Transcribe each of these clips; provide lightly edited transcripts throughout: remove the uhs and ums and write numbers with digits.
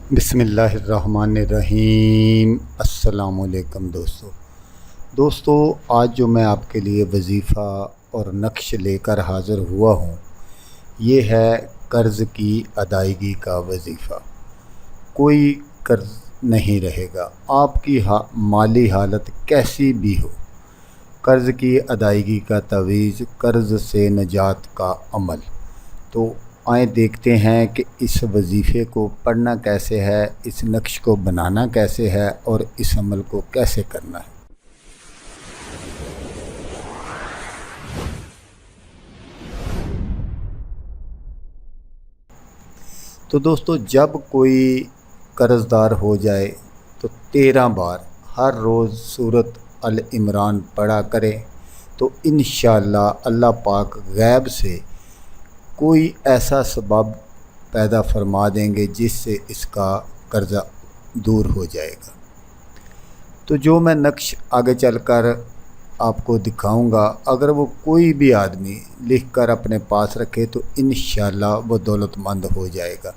बिस्मिल्लाहिर्रहमानिर्रहीम। अस्सलाम वालेकुम दोस्तों, आज जो मैं आपके लिए वजीफ़ा और नक्श लेकर हाज़िर हुआ हूँ, ये है कर्ज़ की अदायगी का वजीफ़ा। कोई कर्ज़ नहीं रहेगा, आपकी माली हालत कैसी भी हो। कर्ज़ की अदायगी का तवीज़, कर्ज़ से निजात का अमल। तो आए देखते हैं कि इस वजीफ़े को पढ़ना कैसे है, इस नक्श को बनाना कैसे है और इस अमल को कैसे करना है। तो दोस्तों, जब कोई कर्ज़दार हो जाए तो 13 बार हर रोज़ सूरत अल इमरान पढ़ा करें, तो इंशाअल्लाह अल्लाह पाक गैब से कोई ऐसा सबब पैदा फरमा देंगे जिससे इसका कर्ज़ा दूर हो जाएगा। तो जो मैं नक्श आगे चलकर आपको दिखाऊंगा, अगर वो कोई भी आदमी लिख कर अपने पास रखे तो इंशाअल्लाह वो दौलतमंद हो जाएगा।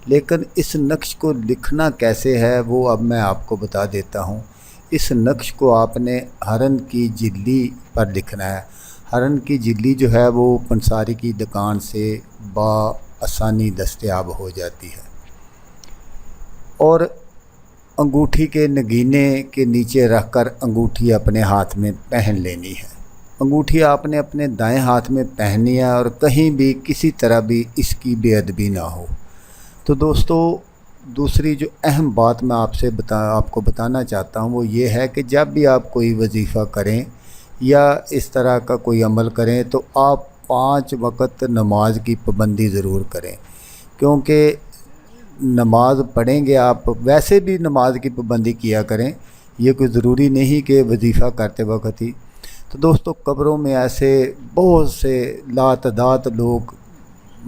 लेकिन इस नक्श को लिखना कैसे है वो अब मैं आपको बता देता हूँ। इस नक्श को आपने हरन की जिल्ली पर लिखना है। हरन की जिल्ली जो है वो पंसारी की दुकान से आसानी दस्तयाब हो जाती है, और अंगूठी के नगीने के नीचे रखकर अंगूठी अपने हाथ में पहन लेनी है। अंगूठी आपने अपने दाएं हाथ में पहननी है और कहीं भी किसी तरह भी इसकी बेअदबी ना हो। तो दोस्तों, दूसरी जो अहम बात मैं आपको बताना चाहता हूँ वो ये है कि जब भी आप कोई वजीफ़ा करें या इस तरह का कोई अमल करें तो आप 5 वक़्त नमाज की पाबंदी ज़रूर करें, क्योंकि नमाज पढ़ेंगे आप, वैसे भी नमाज की पाबंदी किया करें। ये कोई ज़रूरी नहीं कि वजीफ़ा करते वक्त ही। तो दोस्तों, कब्रों में ऐसे बहुत से लातदात लोग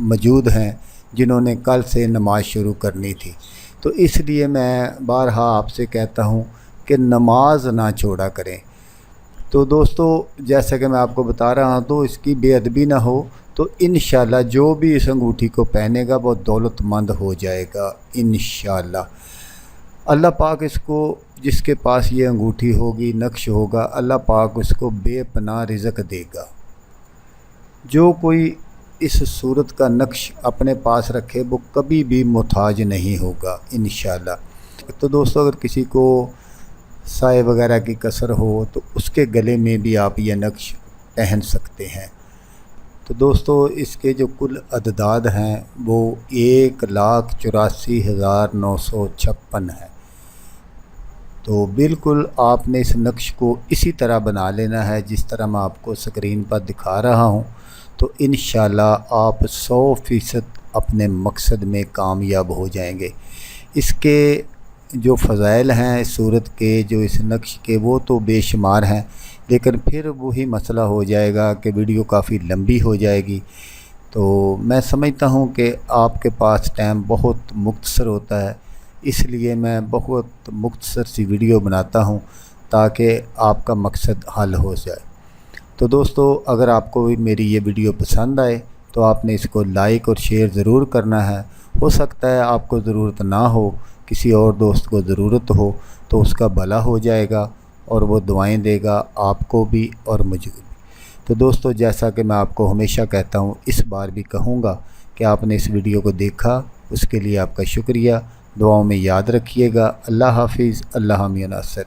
मौजूद हैं जिन्होंने कल से नमाज शुरू करनी थी। तो इसलिए मैं बारहा आपसे कहता हूँ कि नमाज ना छोड़ा करें। तो दोस्तों, जैसा कि मैं आपको बता रहा हूँ, तो इसकी बेअदबी ना हो तो इंशाअल्लाह जो भी इस अंगूठी को पहनेगा वो दौलतमंद हो जाएगा इंशाअल्लाह। अल्लाह पाक इसको, जिसके पास ये अंगूठी होगी, नक्श होगा, अल्लाह पाक उसको बेपनाह रिज़्क़ देगा। जो कोई इस सूरत का नक्श अपने पास रखे वो कभी भी मुहताज नहीं होगा इंशाअल्लाह। तो दोस्तों, अगर किसी को साए वगैरह की कसर हो तो उसके गले में भी आप ये नक्श पहन सकते हैं। तो दोस्तों, इसके जो कुल अददाद हैं वो 1,84,956 है। तो बिल्कुल आपने इस नक्श को इसी तरह बना लेना है जिस तरह मैं आपको स्क्रीन पर दिखा रहा हूँ। तो इंशाअल्लाह आप 100% अपने मकसद में कामयाब हो जाएंगे। इसके जो फ़ज़ाइल हैं इस सूरत के, जो इस नक्श के, वो तो बेशुमार हैं, लेकिन फिर वही मसला हो जाएगा कि वीडियो काफ़ी लंबी हो जाएगी। तो मैं समझता हूँ कि आपके पास टाइम बहुत मुख्तसर होता है, इसलिए मैं बहुत मुख्तसर सी वीडियो बनाता हूँ ताकि आपका मकसद हल हो जाए। तो दोस्तों, अगर आपको मेरी ये वीडियो पसंद आए तो आपने इसको लाइक और शेयर ज़रूर करना है। हो सकता है आपको ज़रूरत ना हो, किसी और दोस्त को ज़रूरत हो, तो उसका भला हो जाएगा और वो दुआएं देगा आपको भी और मुझे भी। तो दोस्तों, जैसा कि मैं आपको हमेशा कहता हूँ, इस बार भी कहूँगा कि आपने इस वीडियो को देखा, उसके लिए आपका शुक्रिया। दुआओं में याद रखिएगा। अल्लाह हाफिज़। अल्लाह मियां नासिर।